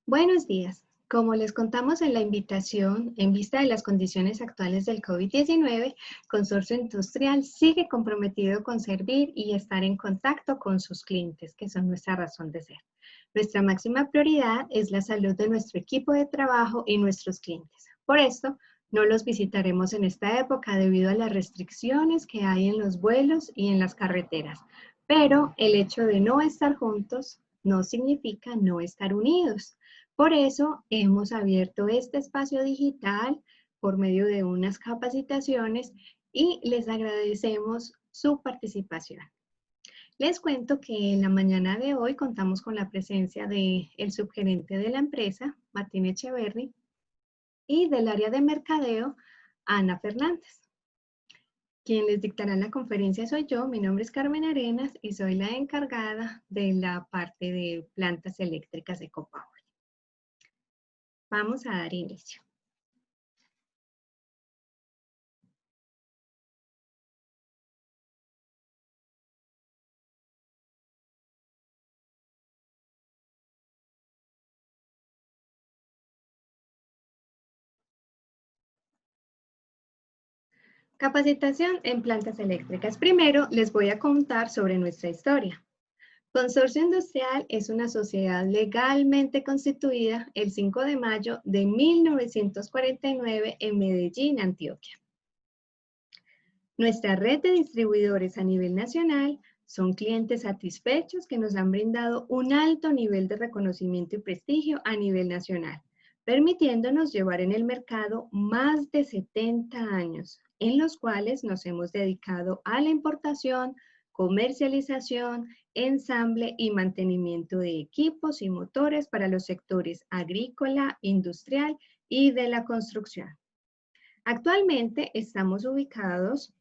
Buenos días. Como les contamos en la invitación, en vista de las condiciones actuales del COVID-19, Consorcio Industrial sigue comprometido con servir y estar en contacto con sus clientes, que son nuestra razón de ser. Nuestra máxima prioridad es la salud de nuestro equipo de trabajo y nuestros clientes. Por esto, no los visitaremos en esta época debido a las restricciones que hay en los vuelos y en las carreteras. Pero el hecho de no estar juntos no significa no estar unidos. Por eso hemos abierto este espacio digital por medio de unas capacitaciones y les agradecemos su participación. Les cuento que en la mañana de hoy contamos con la presencia del subgerente de la empresa, Martín Echeverry, y del área de mercadeo, Ana Fernández. Quien les dictará la conferencia soy yo, mi nombre es Carmen Arenas y soy la encargada de la parte de plantas eléctricas EcoPower. Vamos a dar inicio. Capacitación en plantas eléctricas. Primero, les voy a contar sobre nuestra historia. Consorcio Industrial es una sociedad legalmente constituida el 5 de mayo de 1949 en Medellín, Antioquia. Nuestra red de distribuidores a nivel nacional son clientes satisfechos que nos han brindado un alto nivel de reconocimiento y prestigio a nivel nacional, permitiéndonos llevar en el mercado más de 70 años, en los cuales nos hemos dedicado a la importación, comercialización, ensamble y mantenimiento de equipos y motores para los sectores agrícola, industrial y de la construcción. Actualmente estamos ubicados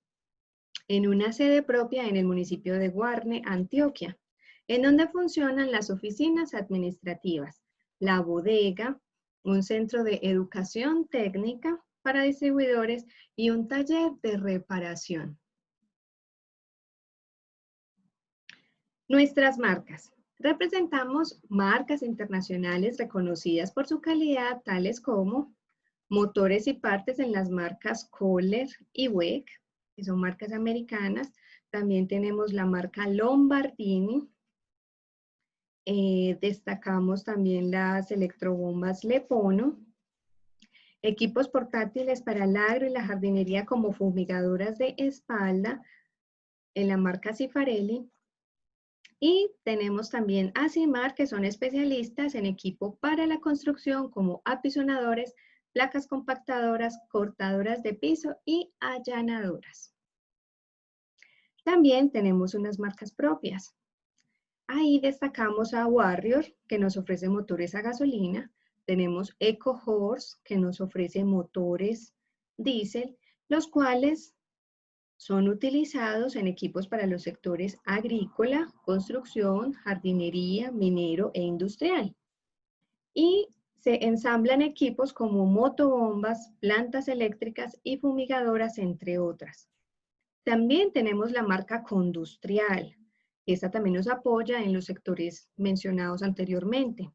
en una sede propia en el municipio de Guarne, Antioquia, en donde funcionan las oficinas administrativas, la bodega, un centro de educación técnica para distribuidores y un taller de reparación. Nuestras marcas. Representamos marcas internacionales reconocidas por su calidad, tales como motores y partes en las marcas Kohler y WEC, que son marcas americanas. También tenemos la marca Lombardini. Destacamos también las electrobombas Lepono. Equipos portátiles para el agro y la jardinería como fumigadoras de espalda en la marca Cifarelli. Y tenemos también Asimar, que son especialistas en equipo para la construcción como apisonadores, placas compactadoras, cortadoras de piso y allanadoras. También tenemos unas marcas propias. Ahí destacamos a Warrior, que nos ofrece motores a gasolina. Tenemos EcoHorse, que nos ofrece motores diésel, los cuales son utilizados en equipos para los sectores agrícola, construcción, jardinería, minero e industrial. Y se ensamblan equipos como motobombas, plantas eléctricas y fumigadoras, entre otras. También tenemos la marca Condustrial. Esta también nos apoya en los sectores mencionados anteriormente.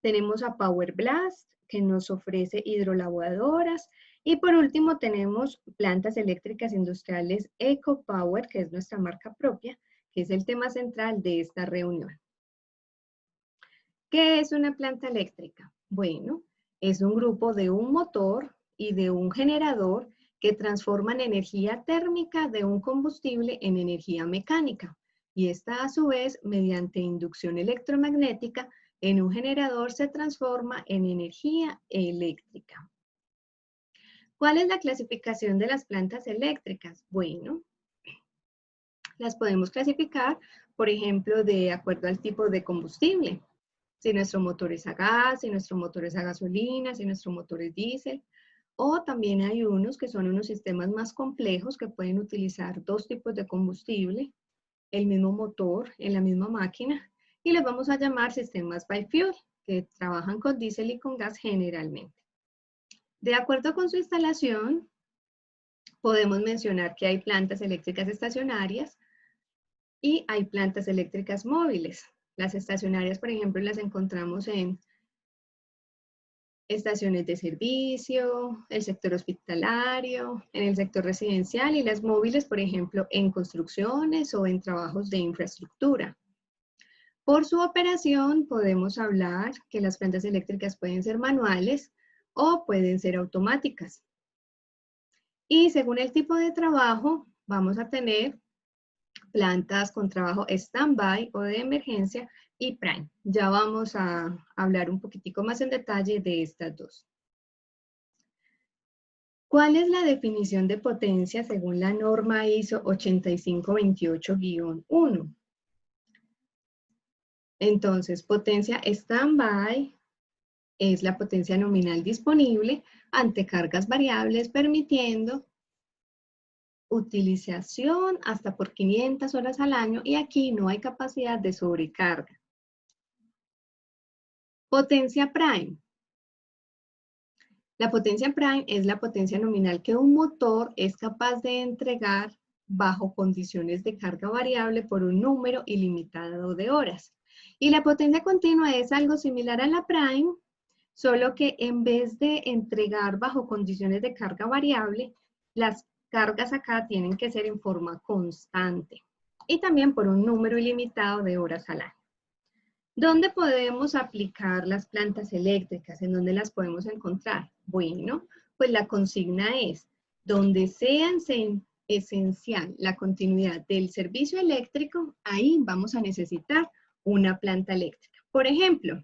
Tenemos a Power Blast, que nos ofrece hidrolavadoras. Y por último tenemos plantas eléctricas industriales EcoPower, que es nuestra marca propia, que es el tema central de esta reunión. ¿Qué es una planta eléctrica? Bueno, es un grupo de un motor y de un generador que transforman energía térmica de un combustible en energía mecánica. Y esta a su vez, mediante inducción electromagnética, en un generador se transforma en energía eléctrica. ¿Cuál es la clasificación de las plantas eléctricas? Bueno, las podemos clasificar, por ejemplo, de acuerdo al tipo de combustible. Si nuestro motor es a gas, si nuestro motor es a gasolina, si nuestro motor es diésel. O también hay unos que son unos sistemas más complejos que pueden utilizar dos tipos de combustible, el mismo motor en la misma máquina, y les vamos a llamar sistemas bifuel, que trabajan con diésel y con gas generalmente. De acuerdo con su instalación, podemos mencionar que hay plantas eléctricas estacionarias y hay plantas eléctricas móviles. Las estacionarias, por ejemplo, las encontramos en estaciones de servicio, el sector hospitalario, en el sector residencial y las móviles, por ejemplo, en construcciones o en trabajos de infraestructura. Por su operación podemos hablar que las plantas eléctricas pueden ser manuales o pueden ser automáticas. Y según el tipo de trabajo, vamos a tener plantas con trabajo stand-by o de emergencia y prime. Ya vamos a hablar un poquitico más en detalle de estas dos. ¿Cuál es la definición de potencia según la norma ISO 8528-1? Entonces, potencia stand-by es la potencia nominal disponible ante cargas variables, permitiendo utilización hasta por 500 horas al año y aquí no hay capacidad de sobrecarga. Potencia prime. La potencia prime es la potencia nominal que un motor es capaz de entregar bajo condiciones de carga variable por un número ilimitado de horas. Y la potencia continua es algo similar a la prime, solo que en vez de entregar bajo condiciones de carga variable, las cargas acá tienen que ser en forma constante y también por un número ilimitado de horas al año. ¿Dónde podemos aplicar las plantas eléctricas? ¿En dónde las podemos encontrar? Bueno, pues la consigna es, donde sea esencial la continuidad del servicio eléctrico, ahí vamos a necesitar una planta eléctrica. Por ejemplo,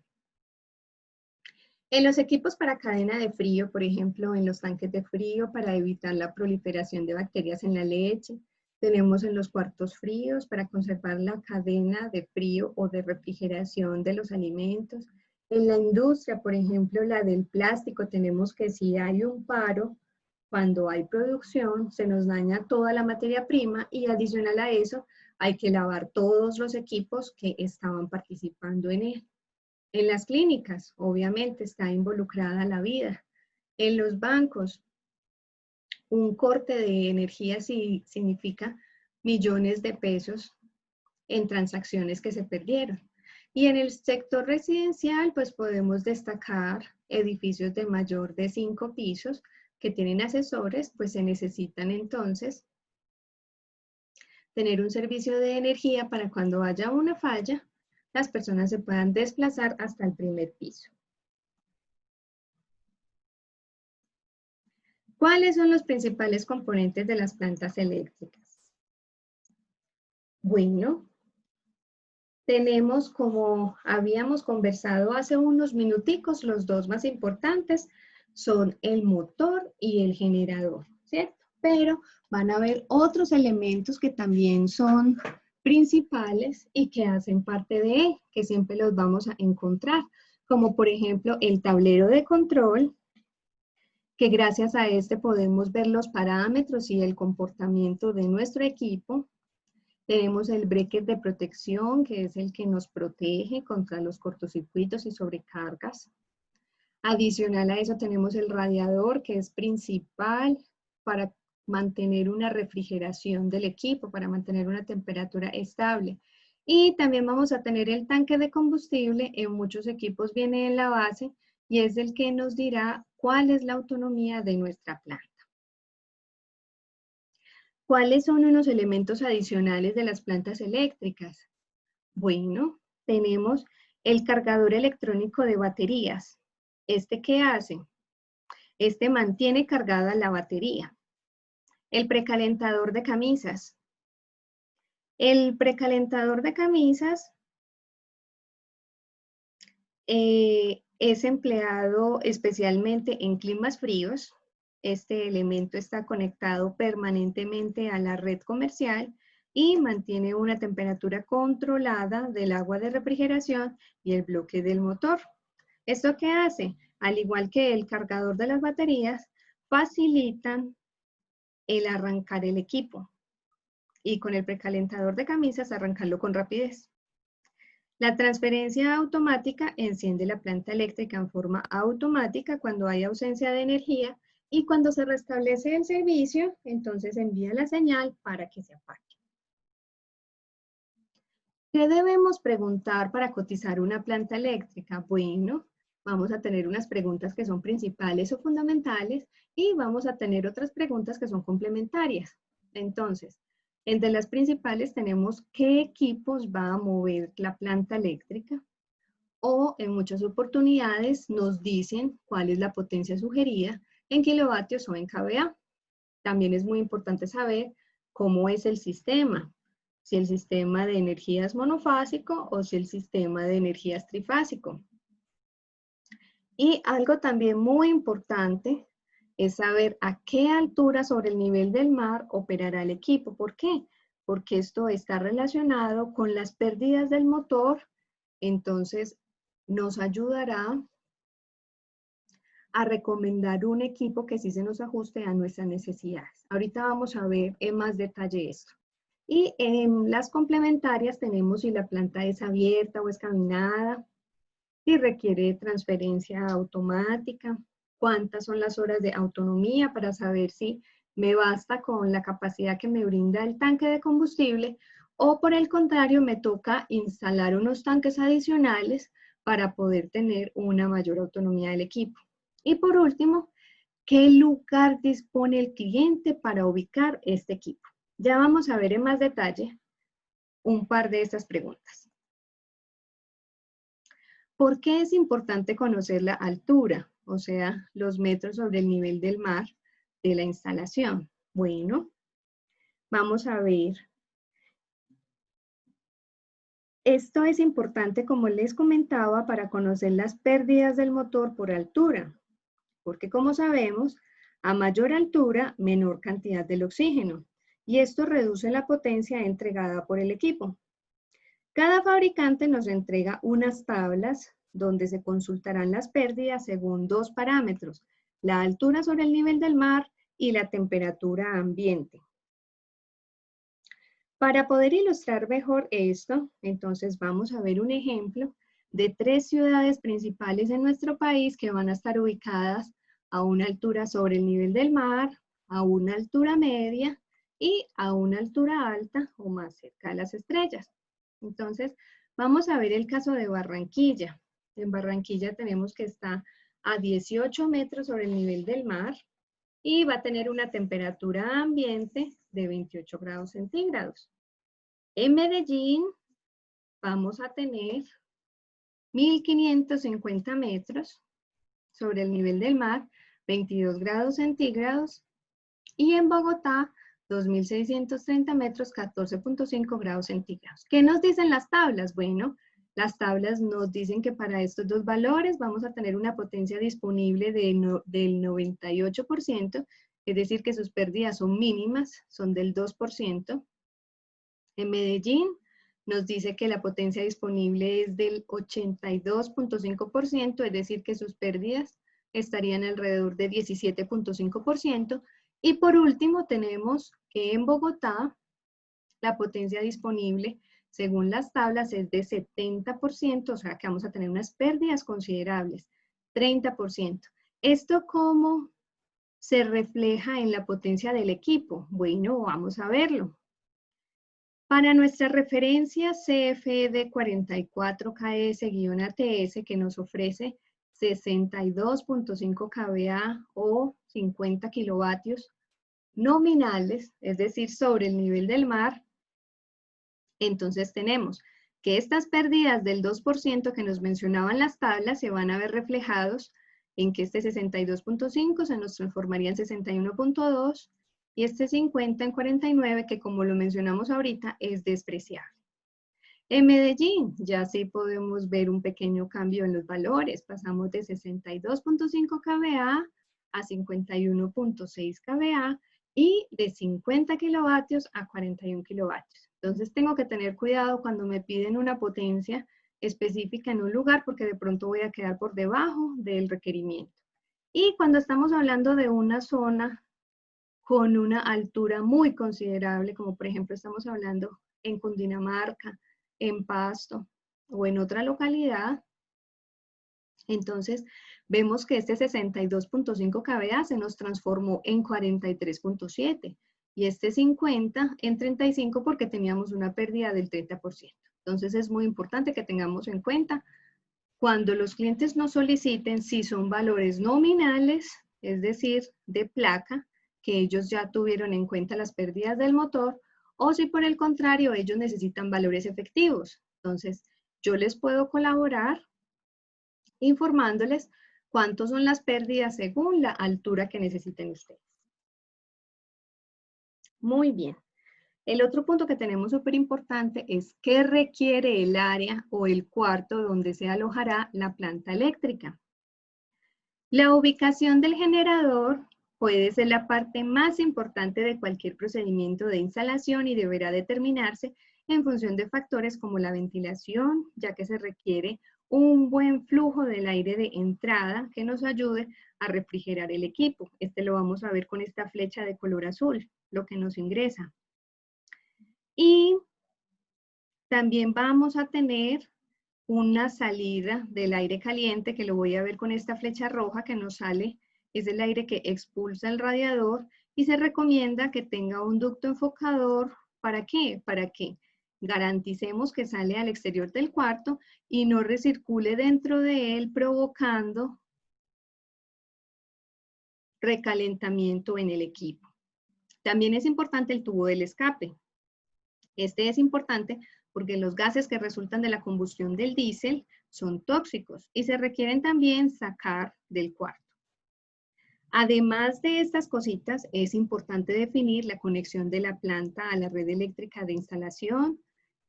en los equipos para cadena de frío, por ejemplo, en los tanques de frío para evitar la proliferación de bacterias en la leche, tenemos en los cuartos fríos para conservar la cadena de frío o de refrigeración de los alimentos. En la industria, por ejemplo, la del plástico, tenemos que si hay un paro, cuando hay producción, se nos daña toda la materia prima y adicional a eso, hay que lavar todos los equipos que estaban participando en él. En las clínicas, obviamente, está involucrada la vida. En los bancos, un corte de energía significa millones de pesos en transacciones que se perdieron. Y en el sector residencial, pues podemos destacar edificios de mayor de 5 pisos que tienen asesores, pues se necesitan entonces tener un servicio de energía para cuando haya una falla, las personas se puedan desplazar hasta el primer piso. ¿Cuáles son los principales componentes de las plantas eléctricas? Bueno, tenemos, como habíamos conversado hace unos minuticos, los dos más importantes son el motor y el generador, ¿cierto? Pero van a haber otros elementos que también son principales y que hacen parte de él, que siempre los vamos a encontrar, como por ejemplo el tablero de control, que gracias a este podemos ver los parámetros y el comportamiento de nuestro equipo. Tenemos el breaker de protección, que es el que nos protege contra los cortocircuitos y sobrecargas. Adicional a eso tenemos el radiador, que es principal para mantener una refrigeración del equipo, para mantener una temperatura estable. Y también vamos a tener el tanque de combustible, en muchos equipos viene en la base, y es el que nos dirá cuál es la autonomía de nuestra planta. ¿Cuáles son unos elementos adicionales de las plantas eléctricas? Bueno, tenemos el cargador electrónico de baterías. ¿Este qué hace? Este mantiene cargada la batería. El precalentador de camisas. El precalentador de camisas es empleado especialmente en climas fríos. Este elemento está conectado permanentemente a la red comercial y mantiene una temperatura controlada del agua de refrigeración y el bloque del motor. ¿Esto qué hace? Al igual que el cargador de las baterías, facilitan el arrancar el equipo. Y con el precalentador de camisas, arrancarlo con rapidez. La transferencia automática enciende la planta eléctrica en forma automática cuando hay ausencia de energía y cuando se restablece el servicio, entonces envía la señal para que se apague. ¿qué debemos preguntar para cotizar una planta eléctrica? Bueno, vamos a tener unas preguntas que son principales o fundamentales y vamos a tener otras preguntas que son complementarias. Entonces, entre las principales tenemos qué equipos va a mover la planta eléctrica, o en muchas oportunidades nos dicen cuál es la potencia sugerida en kilovatios o en kVA. También es muy importante saber cómo es el sistema, si el sistema de energía es monofásico o si el sistema de energía es trifásico. Y algo también muy importante es saber a qué altura sobre el nivel del mar operará el equipo. ¿Por qué? Porque esto está relacionado con las pérdidas del motor, entonces nos ayudará a recomendar un equipo que sí se nos ajuste a nuestras necesidades. Ahorita vamos a ver en más detalle esto. Y en las complementarias tenemos si la planta es abierta o es caminada, si requiere transferencia automática, cuántas son las horas de autonomía para saber si me basta con la capacidad que me brinda el tanque de combustible o por el contrario me toca instalar unos tanques adicionales para poder tener una mayor autonomía del equipo. Y por último, ¿qué lugar dispone el cliente para ubicar este equipo? Ya vamos a ver en más detalle un par de estas preguntas. ¿Por qué es importante conocer la altura? O sea, los metros sobre el nivel del mar de la instalación. Bueno, vamos a ver. Esto es importante, como les comentaba, para conocer las pérdidas del motor por altura. Porque como sabemos, a mayor altura, menor cantidad del oxígeno. Y esto reduce la potencia entregada por el equipo. Cada fabricante nos entrega unas tablas donde se consultarán las pérdidas según dos parámetros, la altura sobre el nivel del mar y la temperatura ambiente. Para poder ilustrar mejor esto, entonces vamos a ver un ejemplo de 3 ciudades principales en nuestro país que van a estar ubicadas a una altura sobre el nivel del mar, a una altura media y a una altura alta o más cerca de las estrellas. Entonces, vamos a ver el caso de Barranquilla. En Barranquilla tenemos que está a 18 metros sobre el nivel del mar y va a tener una temperatura ambiente de 28 grados centígrados. En Medellín vamos a tener 1550 metros sobre el nivel del mar, 22 grados centígrados, y en Bogotá 2630 metros, 14.5 grados centígrados. ¿Qué nos dicen las tablas? Bueno, las tablas nos dicen que para estos dos valores vamos a tener una potencia disponible del 98%, es decir, que sus pérdidas son mínimas, son del 2%. En Medellín nos dice que la potencia disponible es del 82.5%, es decir, que sus pérdidas estarían alrededor de 17.5%. Y por último tenemos que en Bogotá la potencia disponible según las tablas es de 70%, o sea que vamos a tener unas pérdidas considerables, 30%. ¿Esto cómo se refleja en la potencia del equipo? Bueno, vamos a verlo. Para nuestra referencia CFD 44KS-ATS que nos ofrece 62.5 kVA o 50 kilovatios nominales, es decir, sobre el nivel del mar, entonces tenemos que estas pérdidas del 2% que nos mencionaban las tablas se van a ver reflejados en que este 62.5 se nos transformaría en 61.2 y este 50 en 49 que como lo mencionamos ahorita es despreciable. En Medellín ya sí podemos ver un pequeño cambio en los valores, pasamos de 62.5 kVA a 51.6 kVA y de 50 kilovatios a 41 kilovatios. Entonces tengo que tener cuidado cuando me piden una potencia específica en un lugar porque de pronto voy a quedar por debajo del requerimiento. Y cuando estamos hablando de una zona con una altura muy considerable, como por ejemplo estamos hablando en Cundinamarca, en Pasto o en otra localidad, entonces vemos que este 62.5 kVA se nos transformó en 43.7 y este 50 en 35 porque teníamos una pérdida del 30%. Entonces es muy importante que tengamos en cuenta cuando los clientes nos soliciten si son valores nominales, es decir, de placa, que ellos ya tuvieron en cuenta las pérdidas del motor, o si por el contrario ellos necesitan valores efectivos. Entonces, yo les puedo colaborar informándoles cuántos son las pérdidas según la altura que necesiten ustedes. Muy bien. El otro punto que tenemos súper importante es qué requiere el área o el cuarto donde se alojará la planta eléctrica. La ubicación del generador puede ser la parte más importante de cualquier procedimiento de instalación y deberá determinarse en función de factores como la ventilación, ya que se requiere un buen flujo del aire de entrada que nos ayude a refrigerar el equipo. Este lo vamos a ver con esta flecha de color azul, lo que nos ingresa. Y también vamos a tener una salida del aire caliente, que lo voy a ver con esta flecha roja que nos sale, es el aire que expulsa el radiador y se recomienda que tenga un ducto enfocador. ¿Para qué? Para que garanticemos que sale al exterior del cuarto y no recircule dentro de él, provocando recalentamiento en el equipo. También es importante el tubo del escape. Este es importante porque los gases que resultan de la combustión del diésel son tóxicos y se requieren también sacar del cuarto. Además de estas cositas, es importante definir la conexión de la planta a la red eléctrica de instalación.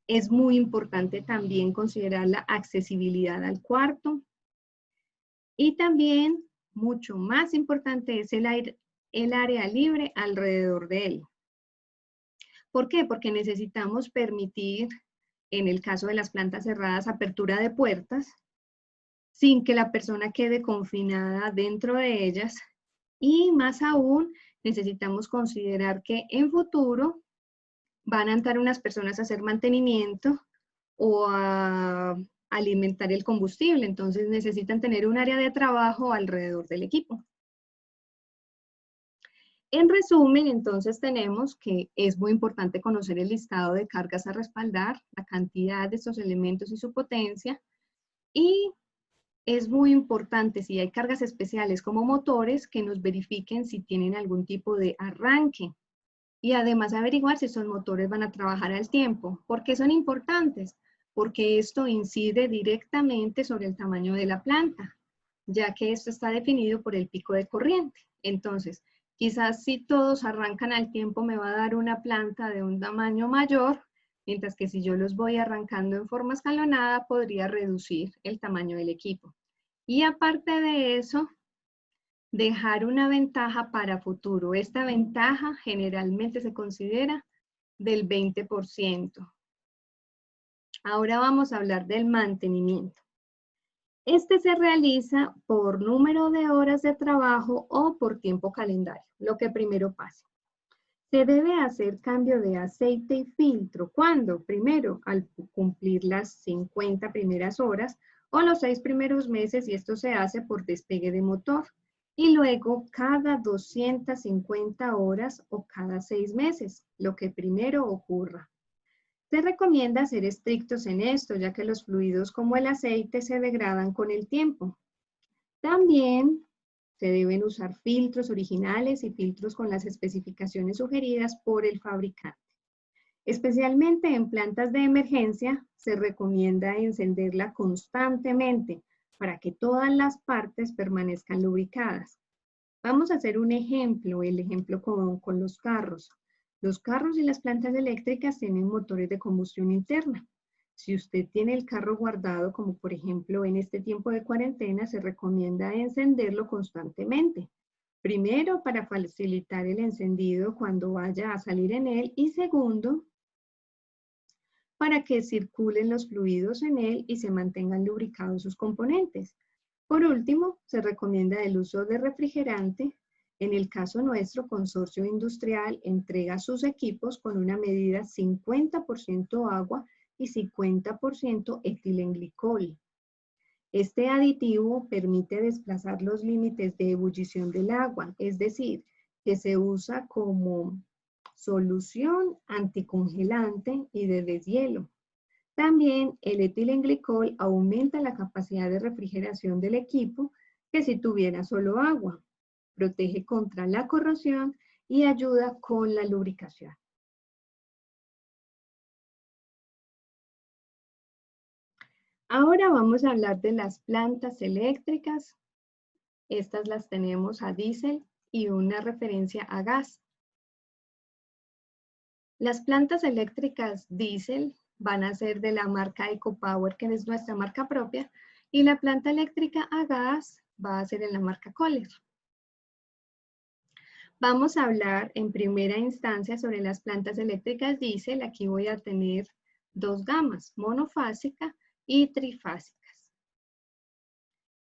Es muy importante también considerar la accesibilidad al cuarto. Y también, mucho más importante, es el área libre alrededor de él. ¿Por qué? Porque necesitamos permitir, en el caso de las plantas cerradas, apertura de puertas, sin que la persona quede confinada dentro de ellas. Y más aún, necesitamos considerar que en futuro van a entrar unas personas a hacer mantenimiento o a alimentar el combustible. Entonces necesitan tener un área de trabajo alrededor del equipo. En resumen, entonces tenemos que es muy importante conocer el listado de cargas a respaldar, la cantidad de estos elementos y su potencia, y es muy importante si hay cargas especiales como motores que nos verifiquen si tienen algún tipo de arranque y además averiguar si esos motores van a trabajar al tiempo. ¿Por qué son importantes? Porque esto incide directamente sobre el tamaño de la planta, ya que esto está definido por el pico de corriente. Entonces, quizás si todos arrancan al tiempo me va a dar una planta de un tamaño mayor, mientras que si yo los voy arrancando en forma escalonada, podría reducir el tamaño del equipo. Y aparte de eso, dejar una ventaja para futuro. Esta ventaja generalmente se considera del 20%. Ahora vamos a hablar del mantenimiento. Este se realiza por número de horas de trabajo o por tiempo calendario, lo que primero pase. Se debe hacer cambio de aceite y filtro. ¿Cuándo? Primero, al cumplir las 50 primeras horas o los 6 primeros meses, y esto se hace por despegue de motor. Y luego cada 250 horas o cada 6 meses, lo que primero ocurra. Se recomienda ser estrictos en esto, ya que los fluidos como el aceite se degradan con el tiempo. También se deben usar filtros originales y filtros con las especificaciones sugeridas por el fabricante. Especialmente en plantas de emergencia, se recomienda encenderla constantemente para que todas las partes permanezcan lubricadas. Vamos a hacer un ejemplo, el ejemplo con los carros. Los carros y las plantas eléctricas tienen motores de combustión interna. Si usted tiene el carro guardado, como por ejemplo en este tiempo de cuarentena, se recomienda encenderlo constantemente. Primero, para facilitar el encendido cuando vaya a salir en él, y segundo, para que circulen los fluidos en él y se mantengan lubricados sus componentes. Por último, se recomienda el uso de refrigerante. En el caso nuestro, Consorcio Industrial entrega sus equipos con una medida 50% agua y 50% etilenglicol. Este aditivo permite desplazar los límites de ebullición del agua, es decir, que se usa como solución anticongelante y de deshielo. También el etilenglicol aumenta la capacidad de refrigeración del equipo que si tuviera solo agua. Protege contra la corrosión y ayuda con la lubricación. Ahora vamos a hablar de las plantas eléctricas. Estas las tenemos a diésel y una referencia a gas. Las plantas eléctricas diésel van a ser de la marca EcoPower, que es nuestra marca propia, y la planta eléctrica a gas va a ser en la marca Kohler. Vamos a hablar en primera instancia sobre las plantas eléctricas diésel. Aquí voy a tener dos gamas, monofásica y trifásicas.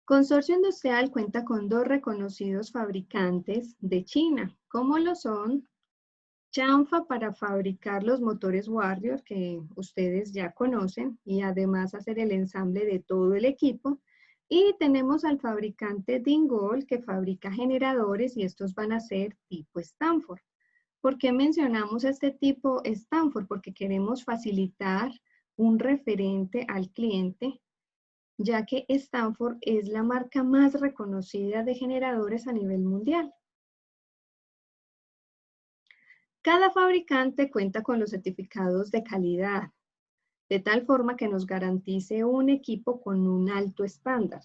Consorcio Industrial cuenta con dos reconocidos fabricantes de China, como lo son Chanfa para fabricar los motores Warrior, que ustedes ya conocen, y además hacer el ensamble de todo el equipo. Y tenemos al fabricante Dingol, que fabrica generadores, y estos van a ser tipo Stanford. ¿Por qué mencionamos este tipo Stanford? Porque queremos facilitar un referente al cliente, ya que Stanford es la marca más reconocida de generadores a nivel mundial. Cada fabricante cuenta con los certificados de calidad, de tal forma que nos garantice un equipo con un alto estándar.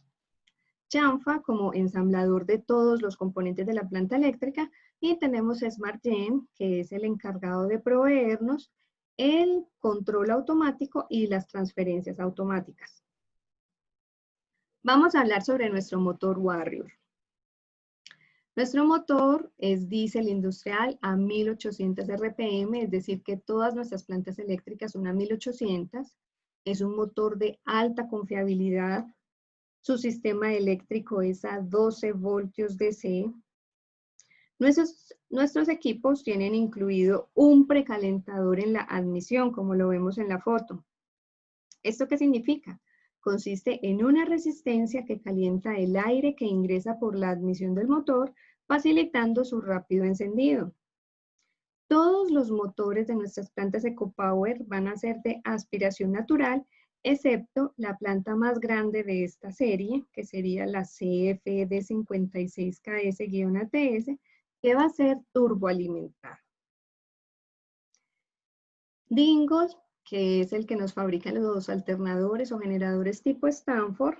Chanfa como ensamblador de todos los componentes de la planta eléctrica, y tenemos SmartGen, que es el encargado de proveernos el control automático y las transferencias automáticas. Vamos a hablar sobre nuestro motor Warrior. Nuestro motor es diésel industrial a 1800 RPM, es decir que todas nuestras plantas eléctricas son a 1800. Es un motor de alta confiabilidad. Su sistema eléctrico es a 12 voltios DC. Nuestros equipos tienen incluido un precalentador en la admisión, como lo vemos en la foto. ¿Esto qué significa? Consiste en una resistencia que calienta el aire que ingresa por la admisión del motor, facilitando su rápido encendido. Todos los motores de nuestras plantas EcoPower van a ser de aspiración natural, excepto la planta más grande de esta serie, que sería la CFD 56KS-ATS, que va a ser turboalimentada. Dingol, que es el que nos fabrica los alternadores o generadores tipo Stanford,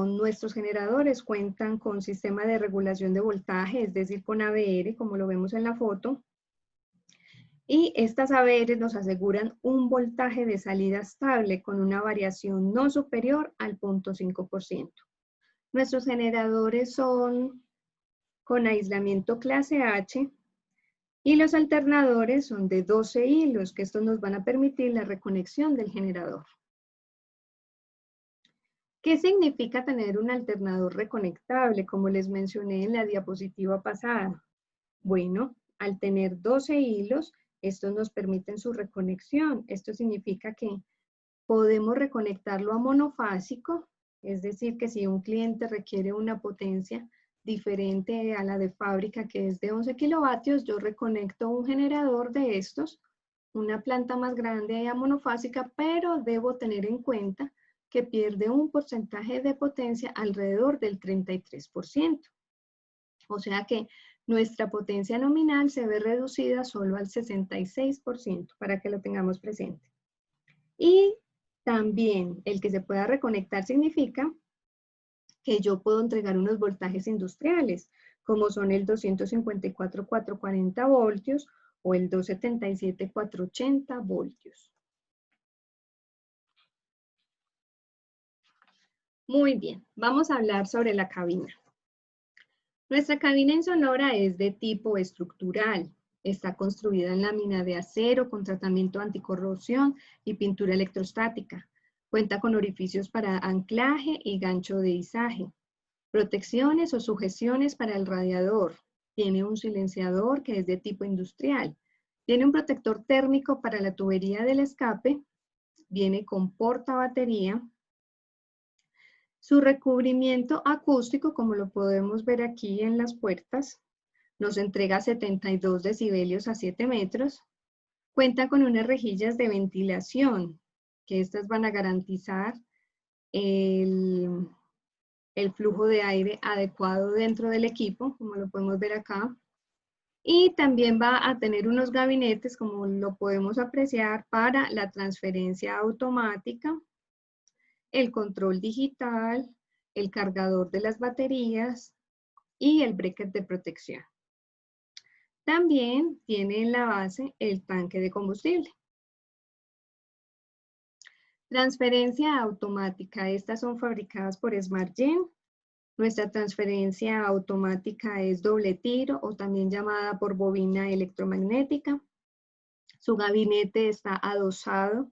nuestros generadores cuentan con sistema de regulación de voltaje, es decir, con ABR, como lo vemos en la foto. Y estas ABR nos aseguran un voltaje de salida estable con una variación no superior al 0.5%. Nuestros generadores son con aislamiento clase H, y los alternadores son de 12 hilos, que estos nos van a permitir la reconexión del generador. ¿Qué significa tener un alternador reconectable, como les mencioné en la diapositiva pasada? Bueno, al tener 12 hilos, estos nos permiten su reconexión. Esto significa que podemos reconectarlo a monofásico, es decir, que si un cliente requiere una potencia diferente a la de fábrica, que es de 11 kilovatios, yo reconecto un generador de estos, una planta más grande a monofásica, pero debo tener en cuenta que pierde un porcentaje de potencia alrededor del 33%. O sea que nuestra potencia nominal se ve reducida solo al 66%, para que lo tengamos presente. Y también el que se pueda reconectar significa que yo puedo entregar unos voltajes industriales, como son el 254,440 voltios o el 277,480 voltios. Muy bien, vamos a hablar sobre la cabina. Nuestra cabina insonora es de tipo estructural. Está construida en lámina de acero con tratamiento anticorrosión y pintura electrostática. Cuenta con orificios para anclaje y gancho de izaje. Protecciones o sujeciones para el radiador. Tiene un silenciador que es de tipo industrial. Tiene un protector térmico para la tubería del escape. Viene con portabatería. Su recubrimiento acústico, como lo podemos ver aquí en las puertas, nos entrega 72 decibelios a 7 metros. Cuenta con unas rejillas de ventilación, que estas van a garantizar el flujo de aire adecuado dentro del equipo, como lo podemos ver acá. Y también va a tener unos gabinetes, como lo podemos apreciar, para la transferencia automática, el control digital, el cargador de las baterías y el breaker de protección. También tiene en la base el tanque de combustible. Transferencia automática. Estas son fabricadas por SmartGen. Nuestra transferencia automática es doble tiro o también llamada por bobina electromagnética. Su gabinete está adosado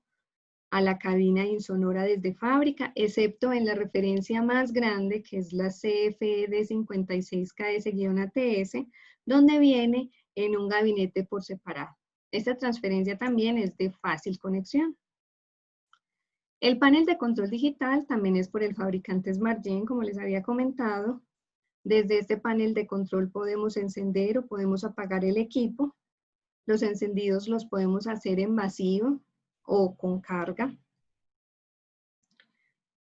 a la cabina insonora desde fábrica, excepto en la referencia más grande, que es la CFE 56KS-ATS, donde viene en un gabinete por separado. Esta transferencia también es de fácil conexión. El panel de control digital también es por el fabricante SmartGen, como les había comentado. Desde este panel de control podemos encender o podemos apagar el equipo. Los encendidos los podemos hacer en vacío o con carga.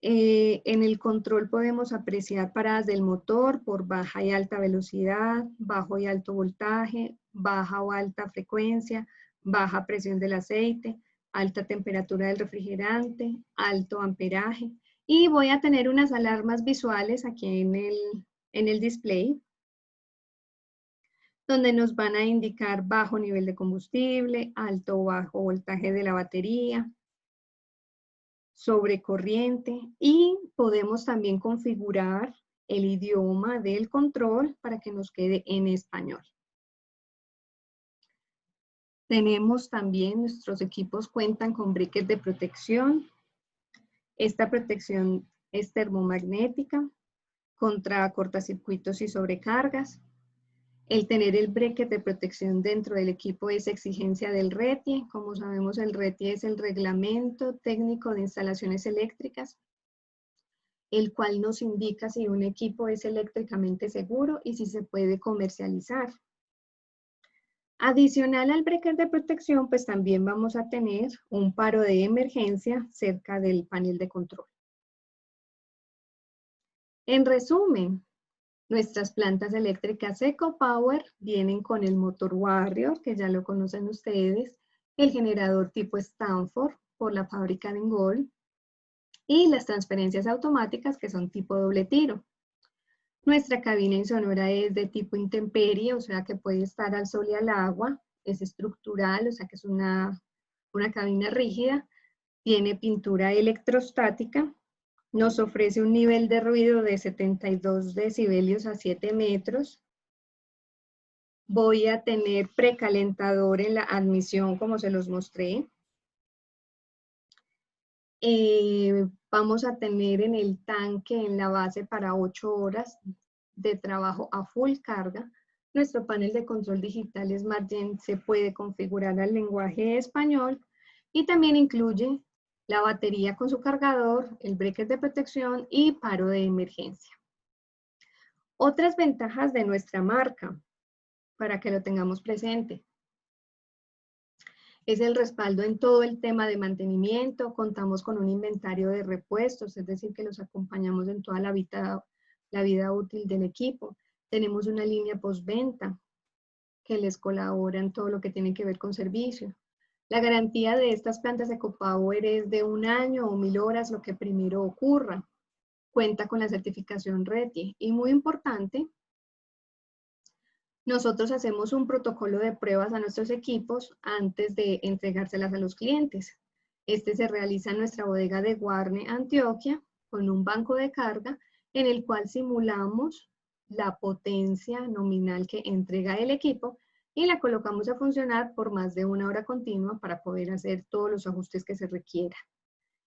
En el control podemos apreciar paradas del motor por baja y alta velocidad, bajo y alto voltaje, baja o alta frecuencia, baja presión del aceite, alta temperatura del refrigerante, alto amperaje. Y voy a tener unas alarmas visuales aquí en el display, donde nos van a indicar bajo nivel de combustible, alto o bajo voltaje de la batería, sobre corriente, y podemos también configurar el idioma del control para que nos quede en español. Tenemos también, nuestros equipos cuentan con breakers de protección. Esta protección es termomagnética contra cortacircuitos y sobrecargas. El tener el breaker de protección dentro del equipo es exigencia del RETIE. Como sabemos, el RETIE es el Reglamento Técnico de Instalaciones Eléctricas, el cual nos indica si un equipo es eléctricamente seguro y si se puede comercializar. Adicional al breaker de protección, pues también vamos a tener un paro de emergencia cerca del panel de control. En resumen, nuestras plantas eléctricas EcoPower vienen con el motor Warrior, que ya lo conocen ustedes, el generador tipo Stanford por la fábrica de Engol, y las transferencias automáticas que son tipo doble tiro. Nuestra cabina insonora es de tipo intemperie, o sea que puede estar al sol y al agua, es estructural, o sea que es una cabina rígida, tiene pintura electrostática, nos ofrece un nivel de ruido de 72 decibelios a 7 metros. Voy a tener precalentador en la admisión, como se los mostré. Vamos a tener en el tanque, en la base, para 8 horas de trabajo a full carga. Nuestro panel de control digital SmartGen se puede configurar al lenguaje español y también incluye la batería con su cargador, el breaker de protección y paro de emergencia. Otras ventajas de nuestra marca, para que lo tengamos presente, es el respaldo en todo el tema de mantenimiento. Contamos con un inventario de repuestos, es decir, que los acompañamos en toda la vida útil del equipo. Tenemos una línea postventa que les colabora en todo lo que tiene que ver con servicio. La garantía de estas plantas EcoPower es de 1 año o 1000 horas, lo que primero ocurra. Cuenta con la certificación RETIE. Y muy importante, nosotros hacemos un protocolo de pruebas a nuestros equipos antes de entregárselas a los clientes. Este se realiza en nuestra bodega de Guarne, Antioquia, con un banco de carga en el cual simulamos la potencia nominal que entrega el equipo y la colocamos a funcionar por más de 1 hora continua para poder hacer todos los ajustes que se requieran.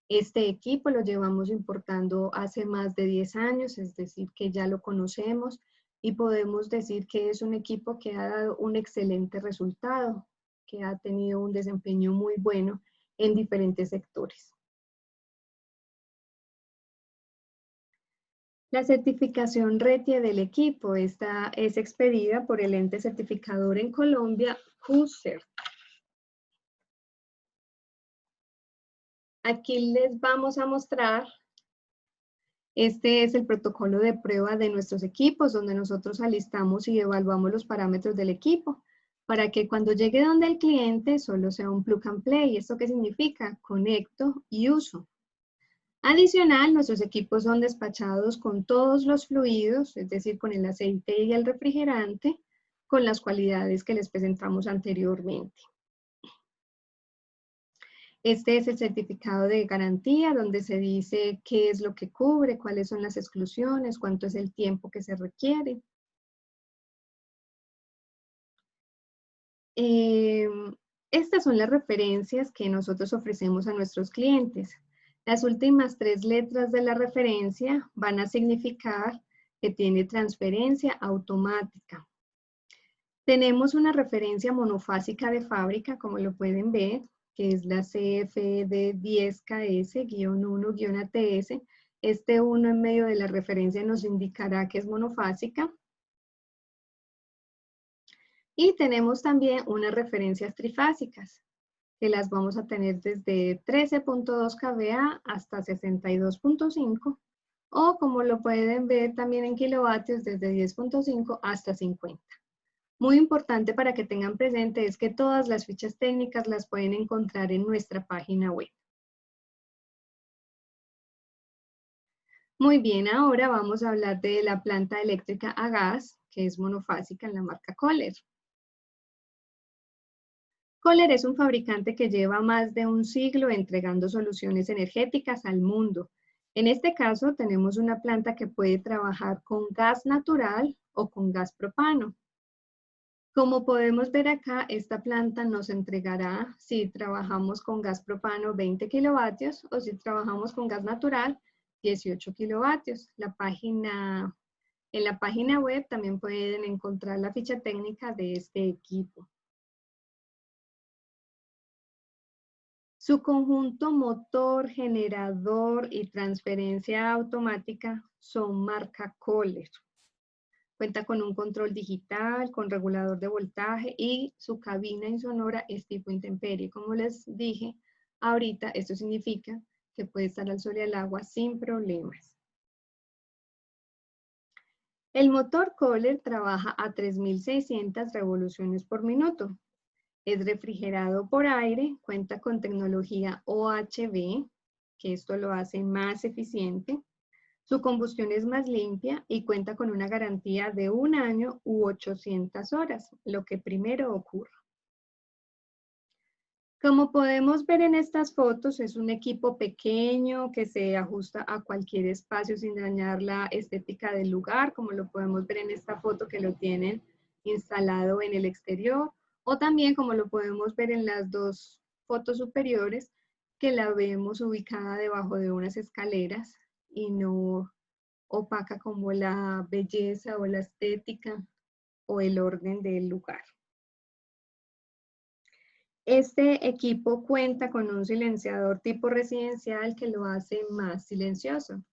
Este equipo lo llevamos importando hace más de 10 años, es decir, que ya lo conocemos y podemos decir que es un equipo que ha dado un excelente resultado, que ha tenido un desempeño muy bueno en diferentes sectores. La certificación RETIE del equipo, esta es expedida por el ente certificador en Colombia, QCert. Aquí les vamos a mostrar, este es el protocolo de prueba de nuestros equipos, donde nosotros alistamos y evaluamos los parámetros del equipo, para que cuando llegue donde el cliente solo sea un plug and play. ¿Esto qué significa? Conecto y uso. Adicional, nuestros equipos son despachados con todos los fluidos, es decir, con el aceite y el refrigerante, con las cualidades que les presentamos anteriormente. Este es el certificado de garantía, donde se dice qué es lo que cubre, cuáles son las exclusiones, cuánto es el tiempo que se requiere. Estas son las referencias que nosotros ofrecemos a nuestros clientes. Las últimas 3 letras de la referencia van a significar que tiene transferencia automática. Tenemos una referencia monofásica de fábrica, como lo pueden ver, que es la CFD 10KS-1-ATS. Este 1 en medio de la referencia nos indicará que es monofásica. Y tenemos también unas referencias trifásicas, que las vamos a tener desde 13.2 kVA hasta 62.5, o como lo pueden ver también en kilovatios, desde 10.5 hasta 50. Muy importante para que tengan presente es que todas las fichas técnicas las pueden encontrar en nuestra página web. Muy bien, ahora vamos a hablar de la planta eléctrica a gas, que es monofásica en la marca Kohler. Kohler es un fabricante que lleva más de un siglo entregando soluciones energéticas al mundo. En este caso, tenemos una planta que puede trabajar con gas natural o con gas propano. Como podemos ver acá, esta planta nos entregará, si trabajamos con gas propano, 20 kilovatios, o si trabajamos con gas natural, 18 kilovatios. En la página web también pueden encontrar la ficha técnica de este equipo. Su conjunto motor, generador y transferencia automática son marca Kohler. Cuenta con un control digital, con regulador de voltaje y su cabina insonora es tipo intemperie. Como les dije ahorita, esto significa que puede estar al sol y al agua sin problemas. El motor Kohler trabaja a 3.600 revoluciones por minuto. Es refrigerado por aire, cuenta con tecnología OHB, que esto lo hace más eficiente. Su combustión es más limpia y cuenta con una garantía de 1 año u 800 horas, lo que primero ocurra. Como podemos ver en estas fotos, es un equipo pequeño que se ajusta a cualquier espacio sin dañar la estética del lugar, como lo podemos ver en esta foto que lo tienen instalado en el exterior, o también como lo podemos ver en las 2 fotos superiores, que la vemos ubicada debajo de unas escaleras y no opaca como la belleza o la estética o el orden del lugar. Este equipo cuenta con un silenciador tipo residencial que lo hace más silencioso.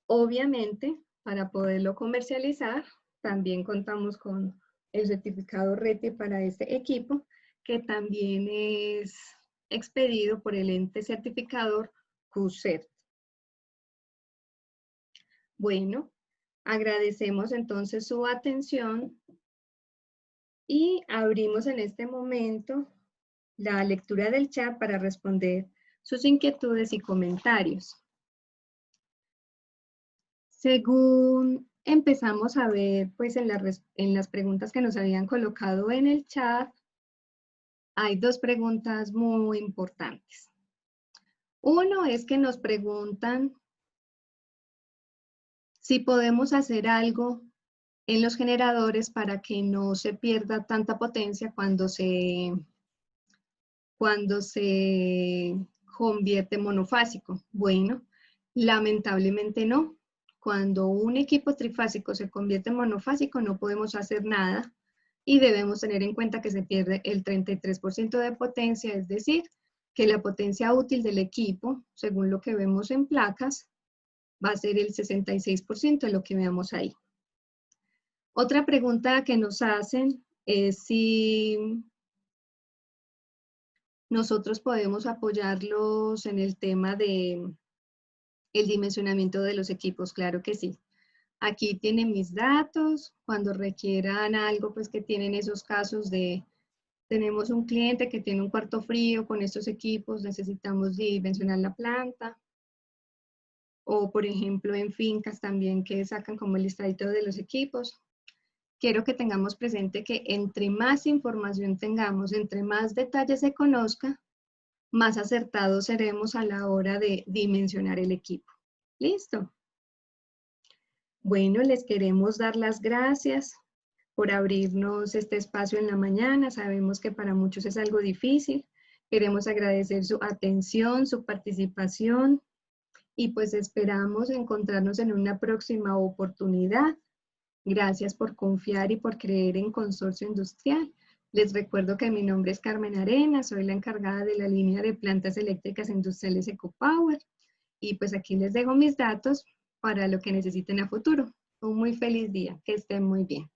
Obviamente, para poderlo comercializar, también contamos con el certificado RETI para este equipo, que también es expedido por el ente certificador QCERT. Bueno, agradecemos entonces su atención y abrimos en este momento la lectura del chat para responder sus inquietudes y comentarios. Según empezamos a ver, pues en las preguntas que nos habían colocado en el chat, hay 2 preguntas muy importantes. Uno es que nos preguntan si podemos hacer algo en los generadores para que no se pierda tanta potencia cuando se convierte monofásico. Bueno, lamentablemente no. Cuando un equipo trifásico se convierte en monofásico no podemos hacer nada y debemos tener en cuenta que se pierde el 33% de potencia, es decir, que la potencia útil del equipo, según lo que vemos en placas, va a ser el 66% de lo que veamos ahí. Otra pregunta que nos hacen es si Nosotros podemos apoyarlos en el tema de el dimensionamiento de los equipos, claro que sí. Aquí tienen mis datos, cuando requieran algo, pues que tienen esos casos de, tenemos un cliente que tiene un cuarto frío con estos equipos, necesitamos dimensionar la planta, o por ejemplo en fincas también que sacan como el listadito de los equipos. Quiero que tengamos presente que entre más información tengamos, entre más detalles se conozca, más acertados seremos a la hora de dimensionar el equipo. ¿Listo? Bueno, les queremos dar las gracias por abrirnos este espacio en la mañana. Sabemos que para muchos es algo difícil. Queremos agradecer su atención, su participación y pues esperamos encontrarnos en una próxima oportunidad. Gracias por confiar y por creer en Consorcio Industrial. Les recuerdo que mi nombre es Carmen Arena, soy la encargada de la línea de plantas eléctricas industriales EcoPower. Y pues aquí les dejo mis datos para lo que necesiten a futuro. Un muy feliz día, que estén muy bien.